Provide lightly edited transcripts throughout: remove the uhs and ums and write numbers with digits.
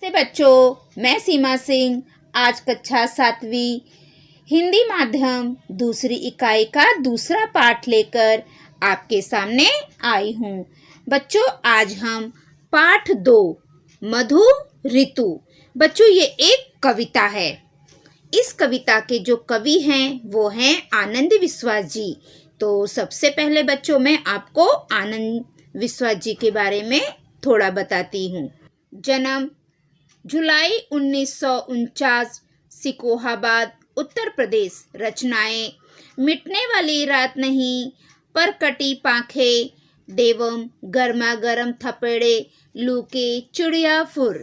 नमस्ते बच्चों, मैं सीमा सिंह आज कक्षा 7वीं हिंदी माध्यम दूसरी इकाई का दूसरा पाठ लेकर आपके सामने आई हूँ। बच्चों, आज हम पाठ 2 मधु ऋतु। बच्चों, ये एक कविता है। इस कविता के जो कवि हैं वो हैं आनंद विश्वास जी। तो सबसे पहले बच्चों, मैं आपको आनंद विश्वास जी के बारे में थोड़ा बताती हूँ। जन्म जुलाई 1949, सिकोहाबाद, उत्तर प्रदेश। रचनाएं मिटने वाली रात नहीं, पर कटी पाखें, देवम गर्मा गर्म थपेड़े, लू के चिड़िया फुर।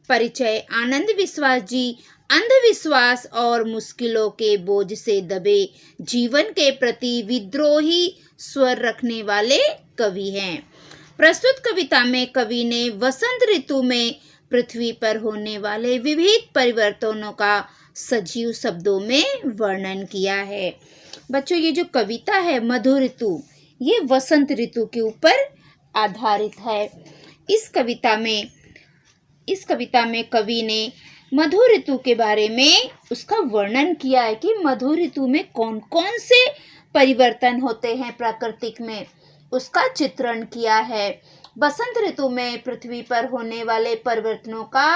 परिचय। आनंद विश्वास जी अंधविश्वास और मुश्किलों के बोझ से दबे जीवन के प्रति विद्रोही स्वर रखने वाले कवि हैं। प्रस्तुत कविता में कवि ने वसंत ऋतु में पृथ्वी पर होने वाले विविध परिवर्तनों का सजीव शब्दों में वर्णन किया है। बच्चों, ये जो कविता है मधु ऋतु, ये वसंत ऋतु के ऊपर आधारित है। इस कविता में कवि ने मधु ऋतु के बारे में उसका वर्णन किया है कि मधु ऋतु में कौन कौन से परिवर्तन होते हैं प्राकृतिक में, उसका चित्रण किया है। बसंत ऋतु में पृथ्वी पर होने वाले परिवर्तनों का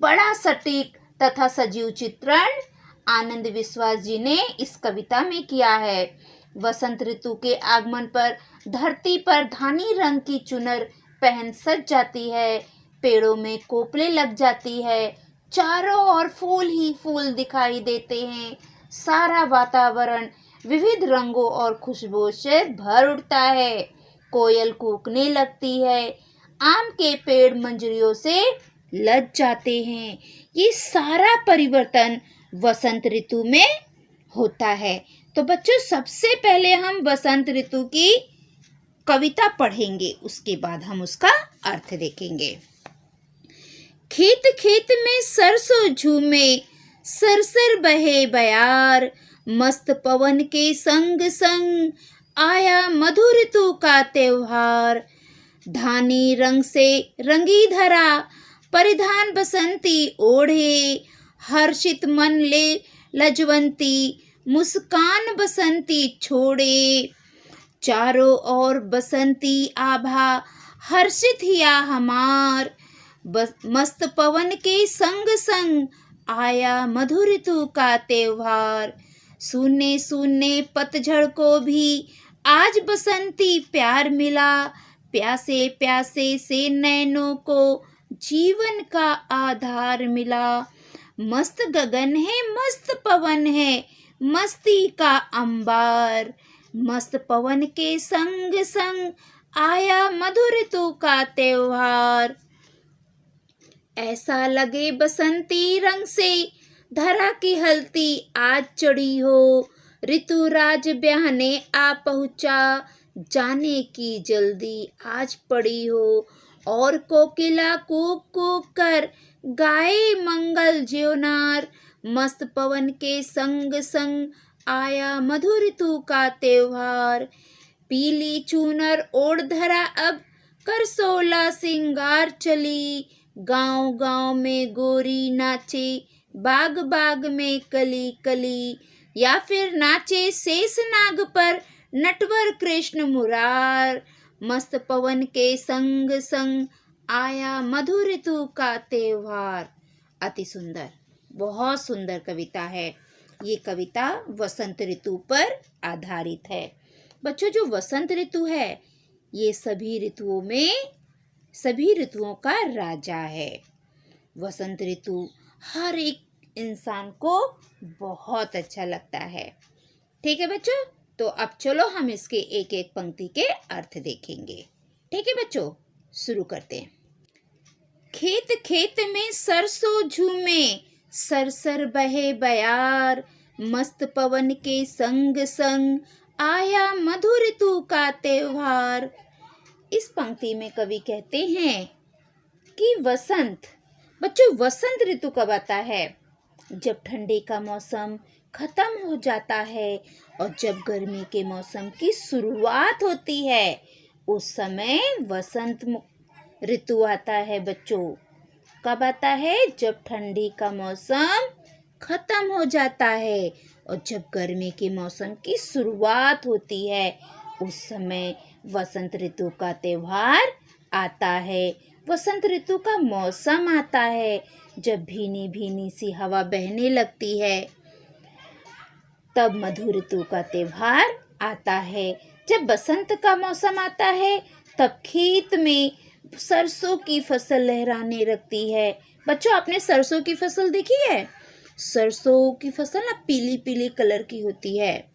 बड़ा सटीक तथा सजीव चित्रण आनंद विश्वास जी ने इस कविता में किया है। वसंत ऋतु के आगमन पर धरती पर धानी रंग की चुनर पहन सज जाती है, पेड़ों में कोपले लग जाती है, चारों ओर फूल ही फूल दिखाई देते हैं। सारा वातावरण विविध रंगों और खुशबू से भर उठता है। कोयल कूकने लगती है, आम के पेड़ मंजरियों से लद जाते हैं। ये सारा परिवर्तन वसंत ऋतु में होता है। तो बच्चों, सबसे पहले हम वसंत ऋतु की कविता पढ़ेंगे, उसके बाद हम उसका अर्थ देखेंगे। खेत खेत में सरसों झूमे, सरसर बहे बयार, मस्त पवन के संग संग आया मधु ऋतु का त्योहार। धानी रंग से रंगी धरा, परिधान बसंती ओढ़े, हर्षित मन ले लजवंती, मुस्कान बसंती छोड़े। चारों ओर बसंती आभा, हर्षित हिया हमार, मस्त पवन के संग संग आया मधु ऋतु का त्योहार। सूने सूने पतझड़ को भी आज बसंती प्यार मिला, प्यासे प्यासे से नैनों को जीवन का आधार मिला। मस्त गगन है मस्त पवन है, मस्ती का अंबार, मस्त पवन के संग संग आया मधु ऋतु का त्योहार। ऐसा लगे बसंती रंग से धरा की हल्ती आज चढ़ी हो, ऋतुराज ब्याहने आ पहुँचा, जाने की जल्दी आज पड़ी हो। और कोकिला कूक कूक कर गाए मंगल ज्योनार, मस्त पवन के संग संग आया मधु ऋतु का त्योहार। पीली चूनर ओढ़ धरा अब कर 16 सिंगार चली, गांव गांव में गोरी नाचे, बाग बाग में कली कली, या फिर नाचे शेष नाग पर नटवर कृष्ण मुरार। मस्त पवन के संग संग आया मधु ऋतु का त्योहार। अति सुंदर, बहुत सुंदर कविता है। ये कविता वसंत ऋतु पर आधारित है। बच्चों, जो वसंत ऋतु है ये सभी ऋतुओं का राजा है। वसंत ऋतु हर एक इंसान को बहुत अच्छा लगता है। ठीक है बच्चों, तो अब चलो हम इसके एक एक पंक्ति के अर्थ देखेंगे। ठीक है बच्चों, शुरू करते हैं। खेत खेत में सरसों झूमे, सरसर बहे बयार, मस्त पवन के संग संग आया मधु ऋतु का त्योहार। इस पंक्ति में कवि कहते हैं कि बच्चों वसंत ऋतु कब आता है? जब ठंडी का मौसम खत्म हो जाता है और जब गर्मी के मौसम की शुरुआत होती है, उस समय वसंत ऋतु आता है बच्चों। कब आता है? जब ठंडी का मौसम खत्म हो जाता है और जब गर्मी के मौसम की शुरुआत होती है, उस समय वसंत ऋतु का त्योहार आता है। वसंत ऋतु का मौसम आता है जब भीनी भीनी सी हवा बहने लगती है, तब मधु ऋतु का त्योहार आता है। जब बसंत का मौसम आता है तब खेत में सरसों की फसल लहराने लगती है। बच्चों, आपने सरसों की फसल देखी है? सरसों की फसल ना पीली पीली कलर की होती है।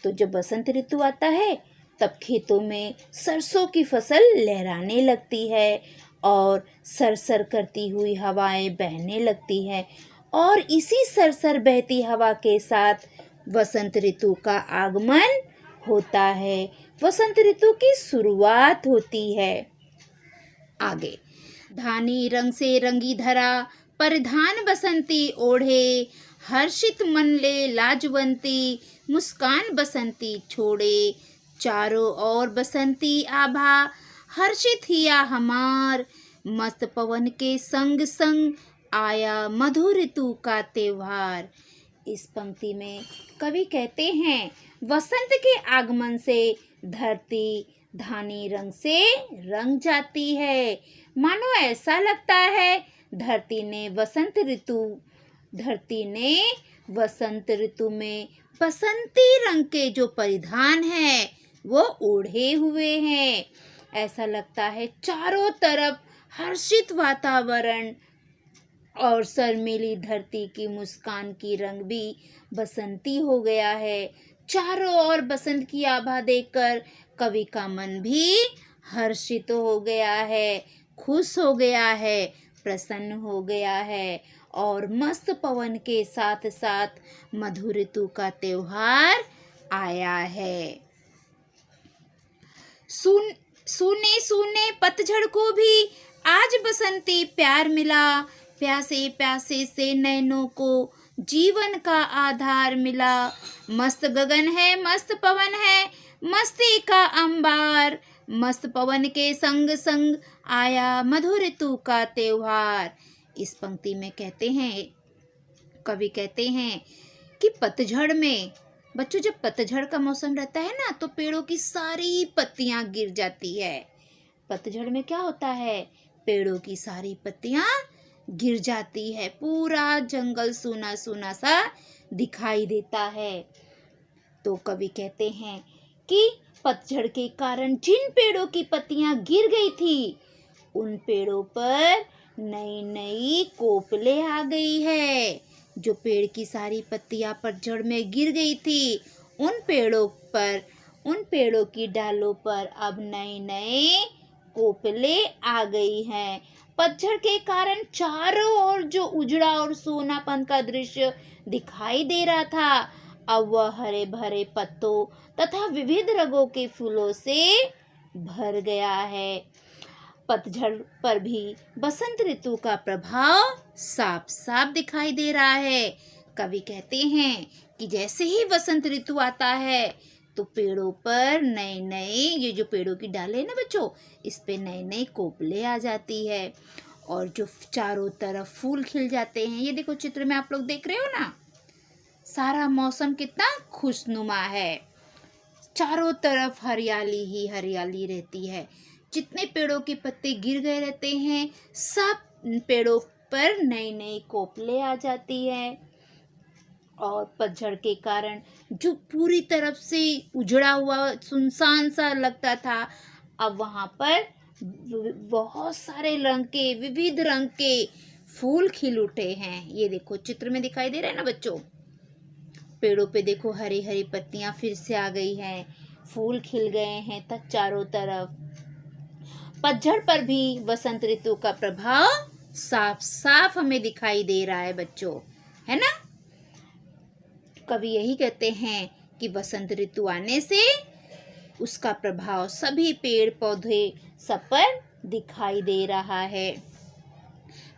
तो जब बसंत ऋतु आता है तब खेतों में सरसों की फसल लहराने लगती है और सरसर करती हुई हवाएं बहने लगती है और इसी सरसर बहती हवा के साथ वसंत ऋतु का आगमन होता है। वसंत ऋतु की शुरुआत होती है। आगे, धानी रंग से रंगी धरा, परिधान बसंती ओढ़े, हर्षित मन ले लाजवंती, मुस्कान बसंती छोड़े, चारों ओर बसंती आभा, हर्षित हिया हमार, मस्त पवन के संग संग आया मधु ऋतु का त्योहार। इस पंक्ति में कवि कहते हैं, वसंत के आगमन से धरती धानी रंग से रंग जाती है। मानो ऐसा लगता है धरती ने वसंत ऋतु में बसंती रंग के जो परिधान हैं वो ओढ़े हुए हैं। ऐसा लगता है चारों तरफ हर्षित वातावरण और शर्मीली धरती की मुस्कान की रंग भी बसंती हो गया है। चारों ओर बसंत की आभा देखकर कवि का मन भी हर्षित हो गया है, खुश हो गया है, प्रसन्न हो गया है और मस्त पवन के साथ साथ मधु ऋतु का त्योहार आया है। सूने सूने पतझड़ को भी आज बसंती प्यार मिला, प्यासे प्यासे से नैनों को जीवन का आधार मिला। मस्त गगन है, मस्त पवन है, मस्ती का अंबार, मस्त पवन के संग संग आया मधु ऋतु का त्योहार। इस पंक्ति में कवि कहते हैं कि पतझड़ में, बच्चों जब पतझड़ का मौसम रहता है ना तो पेड़ों की सारी पत्तियां गिर जाती है। पतझड़ में क्या होता है? पेड़ों की सारी पत्तियां गिर जाती है, पूरा जंगल सूना सूना सा दिखाई देता है। तो कवि कहते हैं कि पतझड़ के कारण जिन पेड़ों की पत्तियां गिर गई थी उन पेड़ों पर नई नई कोपले आ गई है। जो पेड़ की सारी पत्तियां पतझड़ में गिर गई थी उन पेड़ों की डालों पर अब नए नए कोपले आ गई हैं। पतझड़ के कारण चारों ओर जो उजड़ा और सोनापन का दृश्य दिखाई दे रहा था अब वह हरे भरे पत्तों तथा विविध रंगों के फूलों से भर गया है। पतझड़ पर भी बसंत ऋतु का प्रभाव साफ साफ दिखाई दे रहा है। कवि कहते हैं कि जैसे ही बसंत ऋतु आता है तो पेड़ों पर नए नए, ये जो पेड़ों की डाले हैं ना बच्चों, इस पे नए नए कोपले आ जाती है और जो चारों तरफ फूल खिल जाते हैं। ये देखो चित्र में आप लोग देख रहे हो ना, सारा मौसम कितना खुशनुमा है, चारों तरफ हरियाली ही हरियाली रहती है। जितने पेड़ों के पत्ते गिर गए रहते हैं सब पेड़ों पर नई नई कोपले आ जाती है और पतझड़ के कारण जो पूरी तरफ से उजड़ा हुआ सुनसान सा लगता था अब वहाँ पर बहुत सारे विविध रंग के फूल खिल उठे हैं। ये देखो चित्र में दिखाई दे रहा है ना बच्चों, पेड़ों पे देखो हरी हरी पत्तियां फिर से आ गई हैं, फूल खिल गए हैं तक चारों तरफ। पतझड़ पर भी वसंत ऋतु का प्रभाव साफ साफ हमें दिखाई दे रहा है बच्चों, है ना। कवि यही कहते हैं कि वसंत ऋतु आने से उसका प्रभाव सभी पेड़ पौधे सब पर दिखाई दे रहा है।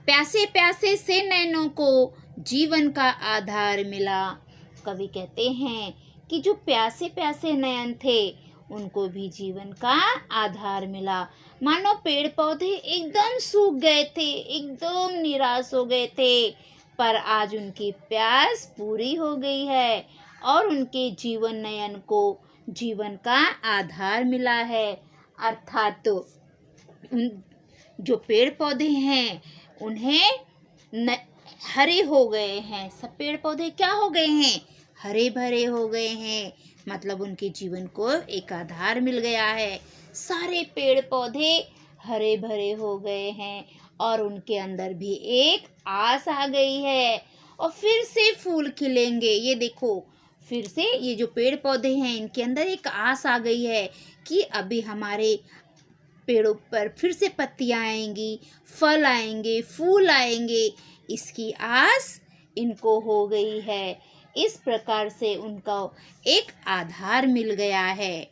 प्यासे प्यासे से नैनों को जीवन का आधार मिला। कवि कहते हैं कि जो प्यासे प्यासे नयन थे उनको भी जीवन का आधार मिला। मानो पेड़ पौधे एकदम सूख गए थे, एकदम निराश हो गए थे, पर आज उनकी प्यास पूरी हो गई है और उनके जीवन नयन को जीवन का आधार मिला है। अर्थात तो जो पेड़ पौधे हैं उन्हें हरे हो गए हैं। सब पेड़ पौधे क्या हो गए हैं? हरे भरे हो गए हैं। मतलब उनके जीवन को एक आधार मिल गया है। सारे पेड़ पौधे हरे भरे हो गए हैं और उनके अंदर भी एक आस आ गई है और फिर से फूल खिलेंगे। ये देखो, फिर से ये जो पेड़ पौधे हैं इनके अंदर एक आस आ गई है कि अभी हमारे पेड़ों पर फिर से पत्तियां आएंगी, फल आएंगे, फूल आएंगे, इसकी आस इनको हो गई है। इस प्रकार से उनका एक आधार मिल गया है।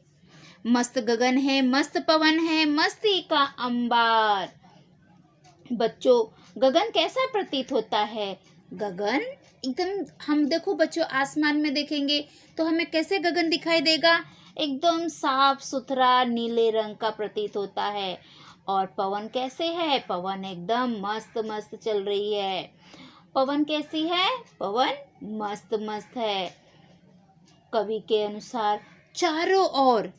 मस्त गगन है, मस्त पवन है, मस्ती का अंबार। बच्चों, गगन कैसा प्रतीत होता है? गगन एकदम, हम देखो बच्चों, आसमान में देखेंगे तो हमें कैसे गगन दिखाई देगा? एकदम साफ सुथरा नीले रंग का प्रतीत होता है। और पवन कैसे है? पवन एकदम मस्त मस्त चल रही है। पवन कैसी है? पवन मस्त मस्त है। कवि के अनुसार चारों ओर,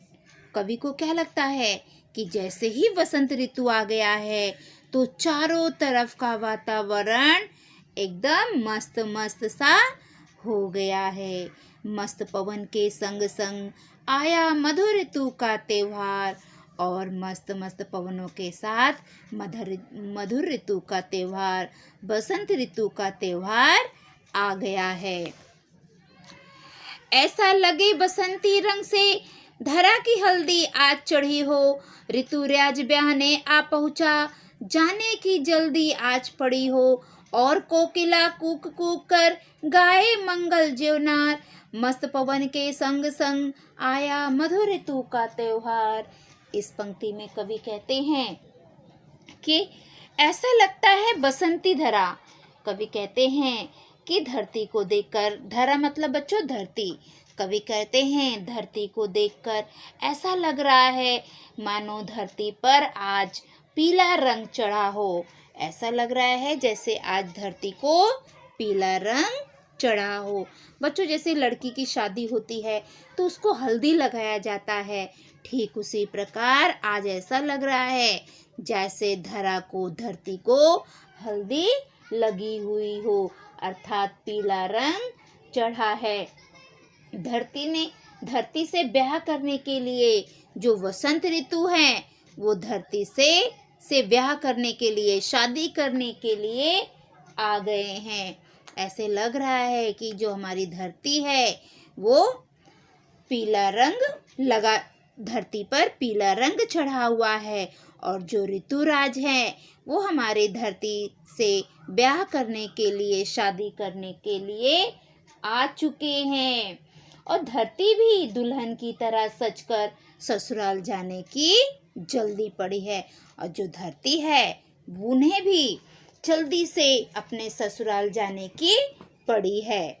कवि को क्या लगता है कि जैसे ही वसंत ऋतु आ गया है तो चारों तरफ का वातावरण एकदम मस्त मस्त सा हो गया है। मस्त पवन के संग संग आया मधुर ऋतु का त्योहार और मस्त मस्त पवनों के साथ मधुर ऋतु का त्योहार, बसंत ऋतु का त्योहार आ गया है। ऐसा लगे बसंती रंग से धरा की हल्दी आज चढ़ी हो, ऋतुराज ब्याहने आ पहुँचा, जाने की जल्दी आज पड़ी हो, और कोकिला कूक कूक कर गाए मंगल ज्योनार, मस्त पवन के संग संग आया मधुर ऋतु का त्योहार। इस पंक्ति में कवि कहते हैं कि ऐसा लगता है बसंती धरा। कवि कहते हैं कि धरती को देखकर, धरा मतलब बच्चों धरती, कवि कहते हैं धरती को देखकर ऐसा लग रहा है मानो धरती पर आज पीला रंग चढ़ा हो। ऐसा लग रहा है जैसे आज धरती को पीला रंग चढ़ा हो। बच्चों, जैसे लड़की की शादी होती है तो उसको हल्दी लगाया जाता है, ठीक उसी प्रकार आज ऐसा लग रहा है जैसे धरा को, धरती को हल्दी लगी हुई हो, अर्थात पीला रंग चढ़ा है। धरती से ब्याह करने के लिए जो वसंत ऋतु है वो धरती से ब्याह करने के लिए, शादी करने के लिए आ गए हैं। ऐसे लग रहा है कि जो हमारी धरती है वो पीला रंग लगा, धरती पर पीला रंग चढ़ा हुआ है और जो ऋतुराज हैं वो हमारे धरती से ब्याह करने के लिए, शादी करने के लिए आ चुके हैं। और धरती भी दुल्हन की तरह सजकर ससुराल जाने की जल्दी पड़ी है और जो धरती है उन्हें भी जल्दी से अपने ससुराल जाने की पड़ी है।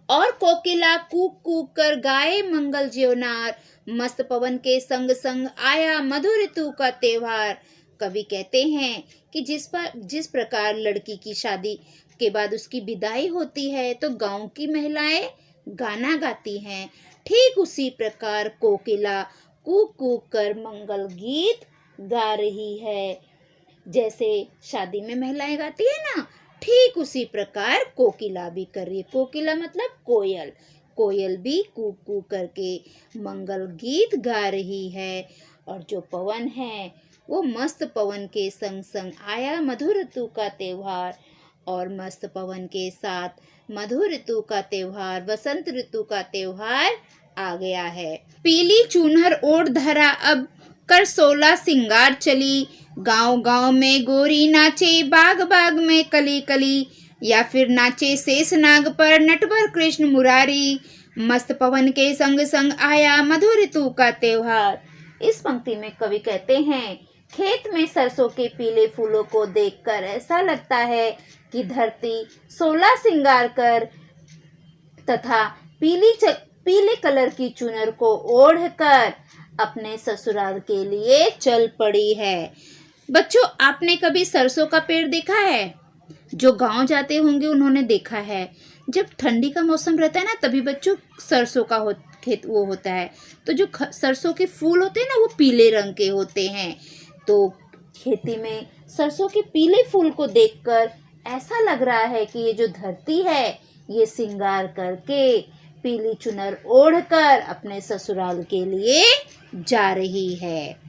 और कोकिला कूक कूक कर गाए मंगल ज्योनार, मस्त पवन के संग संग आया मधुर ऋतु का त्योहार। कवि कहते हैं कि जिस प्रकार लड़की की शादी के बाद उसकी विदाई होती है तो गांव की महिलाएं गाना गाती हैं, ठीक उसी प्रकार कोकिला कूक कूक कर मंगल गीत गा रही है। जैसे शादी में महिलाएं गाती है ना, ठीक उसी प्रकार कोकिला भी कर रही है। कोकिला मतलब कोयल, कोयल भी कूक कूक करके मंगल गीत गा रही है। और जो पवन है वो मस्त पवन के संग संग आया मधुर ऋतु का त्योहार और मस्त पवन के साथ मधुर ऋतु का त्योहार, वसंत ऋतु का त्योहार आ गया है। पीली चूनहर ओढ़ धरा अब कर 16 सिंगार चली, गांव गांव में गोरी नाचे, बाग बाग में कली कली, या फिर नाचे शेषनाग पर नटवर कृष्ण मुरारी, मस्त पवन के संग संग आया मधुर ऋतु का त्योहार। इस पंक्ति में कवि कहते हैं, खेत में सरसों के पीले फूलों को देखकर ऐसा लगता है कि धरती 16 सिंगार कर तथा पीले कलर की चुनर को ओढ़कर अपने ससुराल के लिए चल पड़ी है। बच्चों, आपने कभी सरसों का पेड़ देखा है? जो गांव जाते होंगे उन्होंने देखा है। जब ठंडी का मौसम रहता है ना, तभी बच्चों सरसों का खेत वो होता है। तो जो सरसों के फूल होते हैं ना, वो पीले रंग के होते हैं। तो खेती में सरसों के पीले फूल को देखकर ऐसा लग रहा है कि ये जो धरती है, ये श्रृंगार करके पीली चुनर ओढ़कर अपने ससुराल के लिए जा रही है।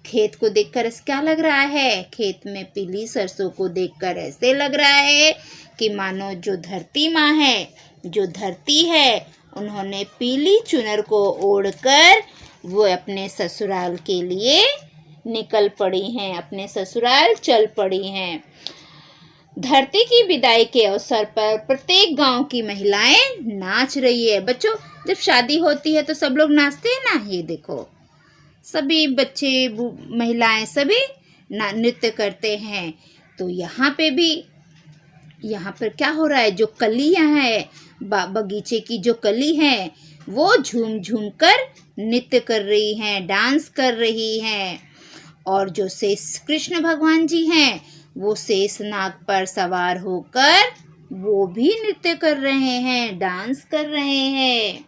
खेत को देखकर क्या लग रहा है? खेत में पीली सरसों को देखकर ऐसे लग रहा है कि मानो जो धरती माँ है, जो धरती है, उन्होंने पीली चुनर को ओढ़कर वो अपने ससुराल के लिए निकल पड़ी हैं, अपने ससुराल चल पड़ी हैं। धरती की विदाई के अवसर पर प्रत्येक गांव की महिलाएं नाच रही है। बच्चों, जब शादी होती है तो सब लोग नाचते हैं ना। ये देखो, सभी बच्चे, महिलाएं सभी नृत्य करते हैं। तो यहाँ पर क्या हो रहा है? जो कलियां हैं, बगीचे की जो कली हैं, वो झूम झूम कर नृत्य कर रही हैं, डांस कर रही हैं। और जो शेष कृष्ण भगवान जी हैं, वो शेष नाग पर सवार होकर वो भी नृत्य कर रहे हैं, डांस कर रहे हैं।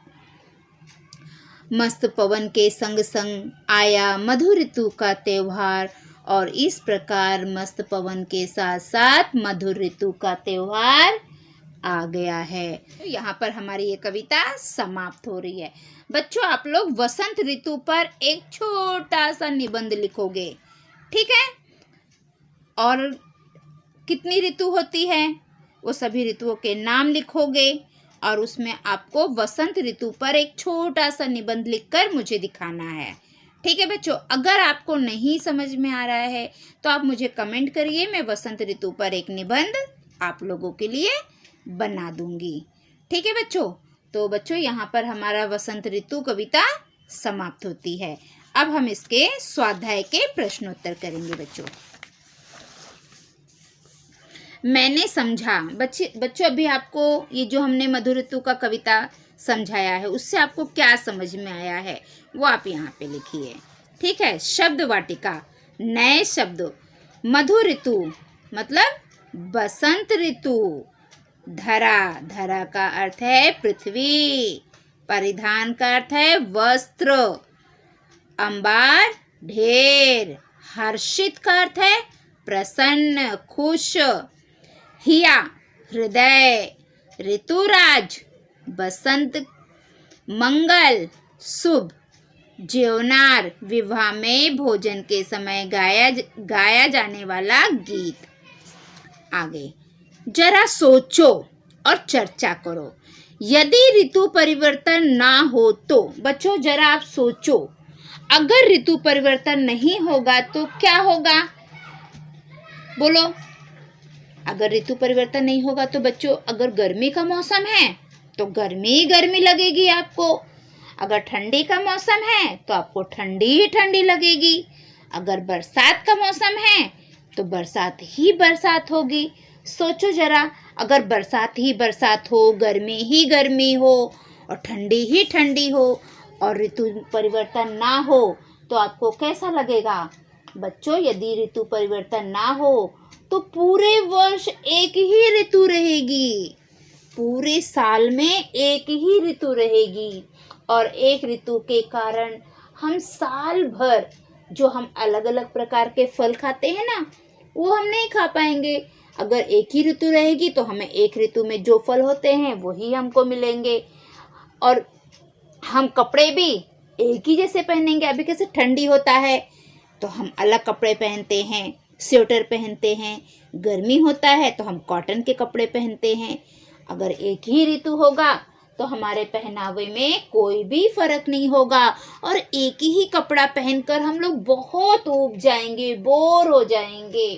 मस्त पवन के संग संग आया मधु ऋतु का त्योहार, और इस प्रकार मस्त पवन के साथ साथ मधुर ऋतु का त्योहार आ गया है। तो यहाँ पर हमारी ये कविता समाप्त हो रही है। बच्चों, आप लोग वसंत ऋतु पर एक छोटा सा निबंध लिखोगे, ठीक है? और कितनी ऋतु होती है, वो सभी ऋतुओं के नाम लिखोगे, और उसमें आपको वसंत ऋतु पर एक छोटा सा निबंध लिखकर मुझे दिखाना है, ठीक है बच्चों? अगर आपको नहीं समझ में आ रहा है तो आप मुझे कमेंट करिए, मैं वसंत ऋतु पर एक निबंध आप लोगों के लिए बना दूंगी, ठीक है बच्चों? तो बच्चों, यहाँ पर हमारा वसंत ऋतु कविता समाप्त होती है। अब हम इसके स्वाध्याय के प्रश्नोत्तर करेंगे बच्चों। मैंने समझा। बच्चों, अभी आपको ये जो हमने मधुर ऋतु का कविता समझाया है, उससे आपको क्या समझ में आया है, वो आप यहाँ पे लिखिए, ठीक है? शब्द वाटिका, नए शब्द। मधुर ऋतु मतलब बसंत ऋतु। धरा, धरा का अर्थ है पृथ्वी। परिधान का अर्थ है वस्त्र। अंबार, ढेर। हर्षित का अर्थ है प्रसन्न, खुश। हिया, हृदय। ऋतुराज, बसंत। मंगल, शुभ। ज्योनार, विवाह में भोजन के समय गाया जाने वाला गीत। आगे, जरा सोचो और चर्चा करो। यदि ऋतु परिवर्तन ना हो तो, बच्चों जरा आप सोचो, अगर ऋतु परिवर्तन नहीं होगा तो क्या होगा? बोलो। अगर ऋतु परिवर्तन नहीं होगा तो बच्चों, अगर गर्मी का मौसम है तो गर्मी ही गर्मी लगेगी आपको। अगर ठंडी का मौसम है तो आपको ठंडी ही ठंडी लगेगी। अगर बरसात का मौसम है तो बरसात ही बरसात होगी। सोचो जरा, अगर बरसात ही बरसात हो, गर्मी ही गर्मी हो और ठंडी ही ठंडी हो और ऋतु परिवर्तन ना हो तो आपको कैसा लगेगा? बच्चों, यदि ऋतु परिवर्तन ना हो तो पूरे वर्ष एक ही ऋतु रहेगी। पूरे साल में एक ही ऋतु रहेगी और एक ऋतु के कारण हम साल भर जो हम अलग अलग प्रकार के फल खाते हैं ना, वो हम नहीं खा पाएंगे। अगर एक ही ऋतु रहेगी तो हमें एक ऋतु में जो फल होते हैं वही हमको मिलेंगे। और हम कपड़े भी एक ही जैसे पहनेंगे। अभी कैसे ठंडी होता है तो हम अलग कपड़े पहनते हैं, स्वेटर पहनते हैं। गर्मी होता है तो हम कॉटन के कपड़े पहनते हैं। अगर एक ही ऋतु होगा तो हमारे पहनावे में कोई भी फर्क नहीं होगा और एक ही कपड़ा पहनकर हम लोग बहुत ऊब जाएंगे, बोर हो जाएंगे।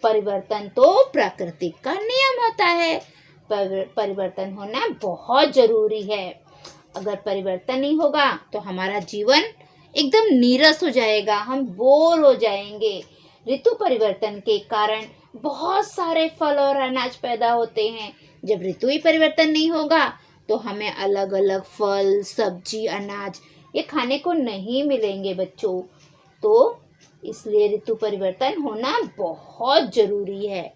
परिवर्तन तो प्रकृति का नियम होता है। परिवर्तन होना बहुत जरूरी है। अगर परिवर्तन नहीं होगा तो हमारा जीवन एकदम नीरस हो जाएगा, हम बोर हो जाएंगे। ऋतु परिवर्तन के कारण बहुत सारे फल और अनाज पैदा होते हैं। जब ऋतु ही परिवर्तन नहीं होगा तो हमें अलग अलग फल, सब्जी, अनाज ये खाने को नहीं मिलेंगे बच्चों। तो इसलिए ऋतु परिवर्तन होना बहुत जरूरी है।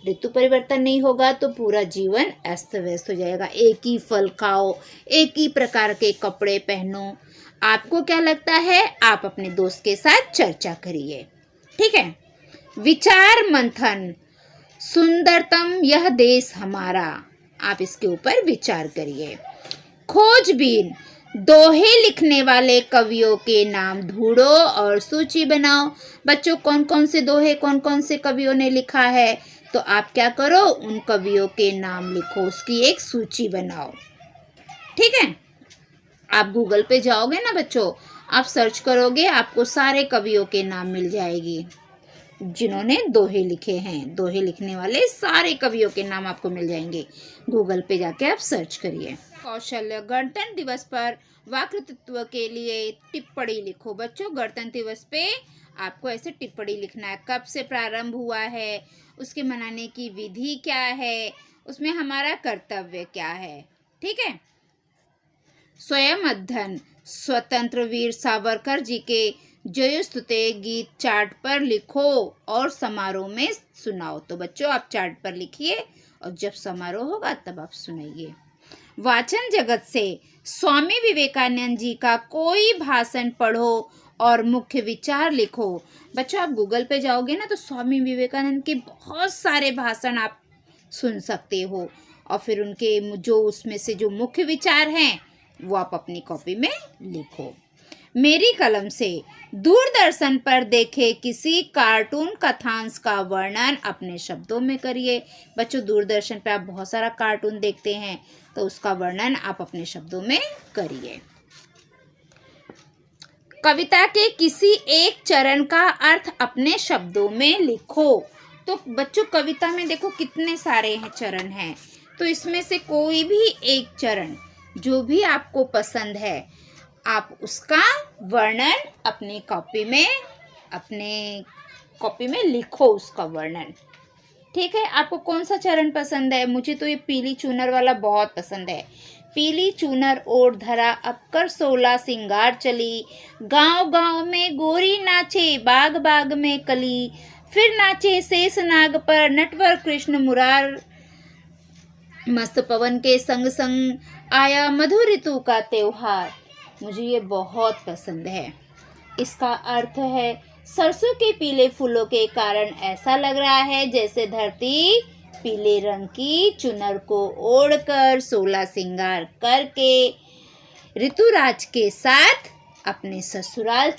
ऋतु परिवर्तन नहीं होगा तो पूरा जीवन अस्त व्यस्त हो जाएगा। एक ही फल खाओ, एक ही प्रकार के कपड़े पहनो। आपको क्या लगता है, आप अपने दोस्त के साथ चर्चा करिए, ठीक है। विचार मंथन, सुंदरतम यह देश हमारा, आप इसके ऊपर विचार करिए। खोजबीन, दोहे लिखने वाले कवियों के नाम ढूंढो और सूची बनाओ। बच्चों कौन कौन से दोहे, कौन कौन से कवियों ने लिखा है, तो आप क्या करो, उन कवियों के नाम लिखो, उसकी एक सूची बनाओ, ठीक है। आप गूगल पे जाओगे ना बच्चों, आप सर्च करोगे, आपको सारे कवियों के नाम मिल जाएगी जिन्होंने दोहे लिखे हैं। दोहे लिखने वाले सारे कवियों के नाम आपको मिल जाएंगे। गूगल पे जाके आप सर्च करिए। कौशल्य, गणतंत्र दिवस पर वक्तृत्व के लिए टिप्पणी लिखो। बच्चों गणतंत्र दिवस पे आपको ऐसे टिप्पणी लिखना है, कब से प्रारंभ हुआ है, उसके मनाने की विधि क्या है, उसमें हमारा कर्तव्य क्या है, ठीक है। स्वयं अध्ययन, स्वतंत्र वीर सावरकर जी के जयोस्तुते गीत चार्ट पर लिखो और समारोह में सुनाओ। तो बच्चों आप चार्ट पर लिखिए और जब समारोह होगा तब आप सुनाइए। वाचन जगत से स्वामी विवेकानंद जी का कोई भाषण पढ़ो और मुख्य विचार लिखो। बच्चों आप गूगल पे जाओगे ना तो स्वामी विवेकानंद के बहुत सारे भाषण आप सुन सकते हो और फिर उनके जो उसमें से जो मुख्य विचार हैं वो आप अपनी कॉपी में लिखो। मेरी कलम से दूरदर्शन पर देखे किसी कार्टून कथांश का वर्णन अपने शब्दों में करिए। बच्चों दूरदर्शन पे आप बहुत सारा कार्टून देखते हैं तो उसका वर्णन आप अपने शब्दों में करिए। कविता के किसी एक चरण का अर्थ अपने शब्दों में लिखो। तो बच्चों कविता में देखो कितने सारे हैं चरण हैं, तो इसमें से कोई भी एक चरण जो भी आपको पसंद है आप उसका वर्णन अपनी कॉपी में लिखो, उसका वर्णन, ठीक है। आपको कौन सा चरण पसंद है? मुझे तो ये पीली चूनर वाला बहुत पसंद है। पीली चूनर ओढ़ धरा अब कर 16 सिंगार चली, गांव गांव में गोरी नाचे बाग बाग में कली, फिर नाचे शेष नाग पर नटवर कृष्ण मुरार, मस्त पवन के संग संग आया मधुर ऋतु का त्योहार। मुझे ये बहुत पसंद है। इसका अर्थ है सरसों के पीले फूलों के कारण ऐसा लग रहा है जैसे धरती पीले रंग की चुनर को ओढ़कर 16 सिंगार करके ऋतुराज के साथ अपने ससुराल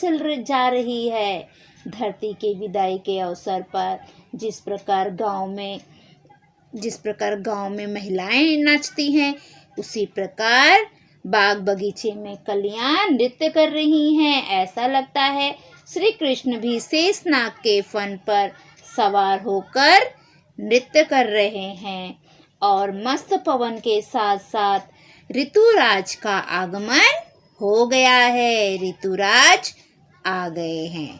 जा रही है। धरती के विदाई के अवसर पर जिस प्रकार गांव में महिलाएं नाचती हैं, उसी प्रकार बाग बगीचे में कलियां नृत्य कर रही हैं। ऐसा लगता है श्री कृष्ण भी शेषनाग के फन पर सवार होकर नृत्य कर रहे हैं और मस्त पवन के साथ साथ ऋतुराज का आगमन हो गया है। ऋतुराज आ गए हैं।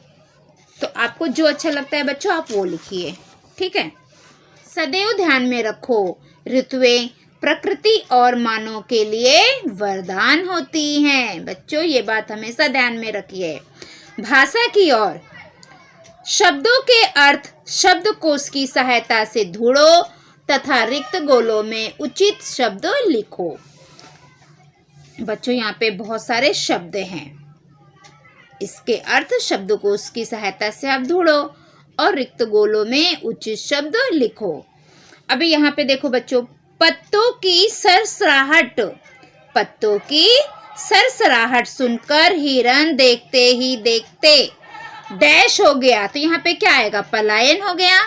तो आपको जो अच्छा लगता है बच्चों आप वो लिखिए, ठीक है। सदैव ध्यान में रखो ऋतुएं प्रकृति और मानव के लिए वरदान होती हैं। बच्चों ये बात हमेशा ध्यान में रखिए। भाषा की ओर, शब्दों के अर्थ शब्दकोश की सहायता से ढूंढो तथा रिक्त गोलों में उचित शब्द लिखो। बच्चों यहाँ पे बहुत सारे शब्द हैं, इसके अर्थ शब्दकोश की सहायता से आप ढूंढो और रिक्त गोलों में उचित शब्द लिखो। अभी यहाँ पे देखो बच्चों, पत्तों की सरसराहट सुनकर हिरन देखते ही देखते डैश हो गया। तो यहाँ पे क्या आएगा? पलायन हो गया,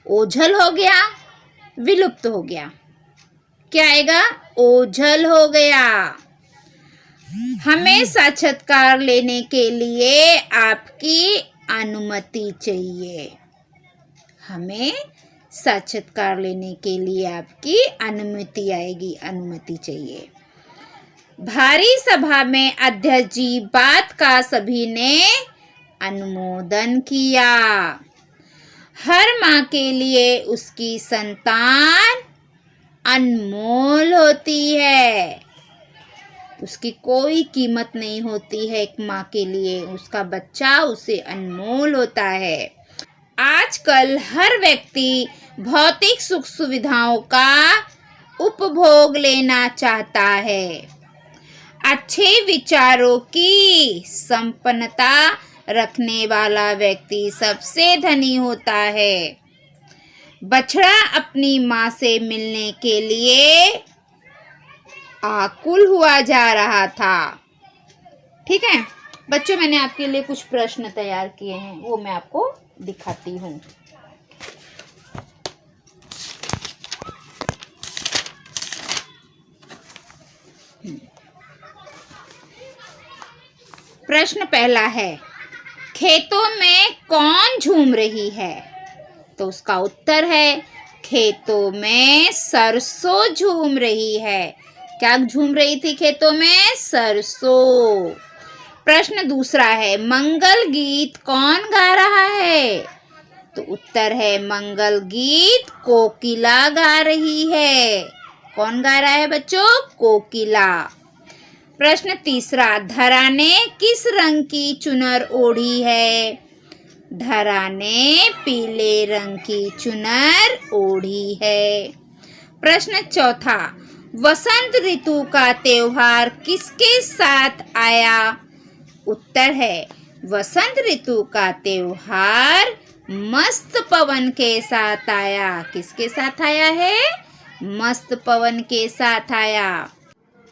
ओझल हो गया, विलुप्त हो गया। क्या आएगा? ओझल हो गया। हमें साक्षात्कार लेने के लिए आपकी अनुमति चाहिए। हमें साक्षात्कार लेने के लिए आपकी अनुमति चाहिए। भारी सभा में अध्यक्ष जी बात का सभी ने अनुमोदन किया। हर माँ के लिए उसकी संतान अनमोल होती है। उसकी कोई कीमत नहीं होती है एक माँ के लिए, उसका बच्चा उसे अनमोल होता है। आजकल हर व्यक्ति भौतिक सुख सुविधाओं का उपभोग लेना चाहता है। अच्छे विचारों की संपन्नता रखने वाला व्यक्ति सबसे धनी होता है। बछड़ा अपनी माँ से मिलने के लिए आकुल हुआ जा रहा था। ठीक है बच्चों, मैंने आपके लिए कुछ प्रश्न तैयार किए हैं, वो मैं आपको दिखाती हूँ। प्रश्न पहला है, खेतों में कौन झूम रही है? तो उसका उत्तर है, खेतों में सरसों झूम रही है। क्या झूम रही थी खेतों में? सरसों। प्रश्न दूसरा है, मंगल गीत कौन गा रहा है? तो उत्तर है, मंगल गीत कोकिला गा रही है। कौन गा रहा है बच्चों? कोकिला। प्रश्न तीसरा, धरा ने किस रंग की चुनर ओढ़ी है? धरा ने पीले रंग की चुनर ओढ़ी है। प्रश्न चौथा, वसंत ऋतु का त्योहार किसके साथ आया? उत्तर है, वसंत ऋतु का त्योहार मस्त पवन के साथ आया। किसके साथ आया है? मस्त पवन के साथ आया।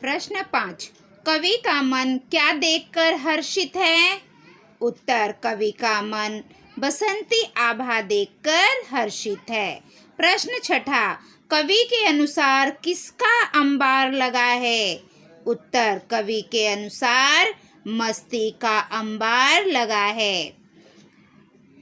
प्रश्न 5, कवि का मन क्या देखकर हर्षित है? उत्तर, कवि का मन बसंती आभा देखकर हर्षित है। प्रश्न छठा, कवि के अनुसार किसका अंबार लगा है? उत्तर, कवि के अनुसार मस्ती का अंबार लगा है।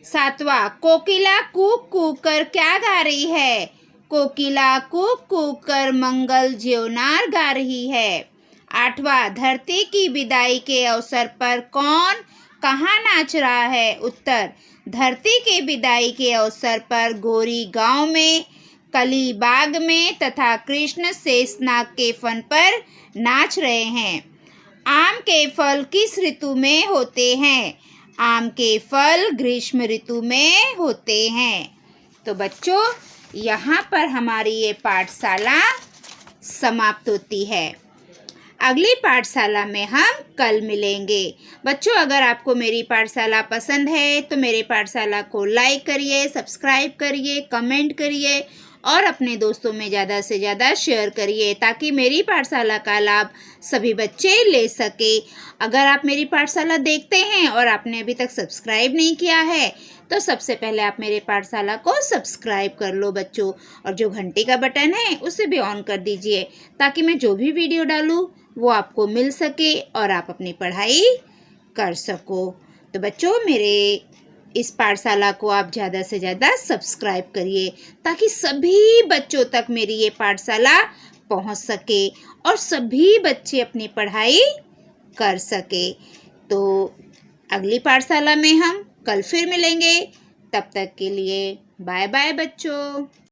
सातवां, कोकिला कूक कूक कर क्या गा रही है? कोकिला कूक कूक कर मंगल ज्योनार गा रही है। आठवां, धरती की विदाई के अवसर पर कौन कहाँ नाच रहा है? उत्तर, धरती के विदाई के अवसर पर गोरी गांव में, कली बाग में तथा कृष्ण शेषनाग के फन पर नाच रहे हैं। आम के फल किस ऋतु में होते हैं? आम के फल ग्रीष्म ऋतु में होते हैं। तो बच्चों, यहाँ पर हमारी ये पाठशाला समाप्त होती है। अगली पाठशाला में हम कल मिलेंगे। बच्चों, अगर आपको मेरी पाठशाला पसंद है तो मेरे पाठशाला को लाइक करिए, सब्सक्राइब करिए, कमेंट करिए और अपने दोस्तों में ज़्यादा से ज़्यादा शेयर करिए ताकि मेरी पाठशाला का लाभ सभी बच्चे ले सके। अगर आप मेरी पाठशाला देखते हैं और आपने अभी तक सब्सक्राइब नहीं किया है तो सबसे पहले आप मेरे पाठशाला को सब्सक्राइब कर लो बच्चों, और जो घंटी का बटन है उसे भी ऑन कर दीजिए ताकि मैं जो भी वीडियो डालूँ वो आपको मिल सके और आप अपनी पढ़ाई कर सको। तो बच्चों, मेरे इस पाठशाला को आप ज़्यादा से ज़्यादा सब्सक्राइब करिए ताकि सभी बच्चों तक मेरी ये पाठशाला पहुंच सके और सभी बच्चे अपनी पढ़ाई कर सके। तो अगली पाठशाला में हम कल फिर मिलेंगे। तब तक के लिए बाय बाय बच्चों।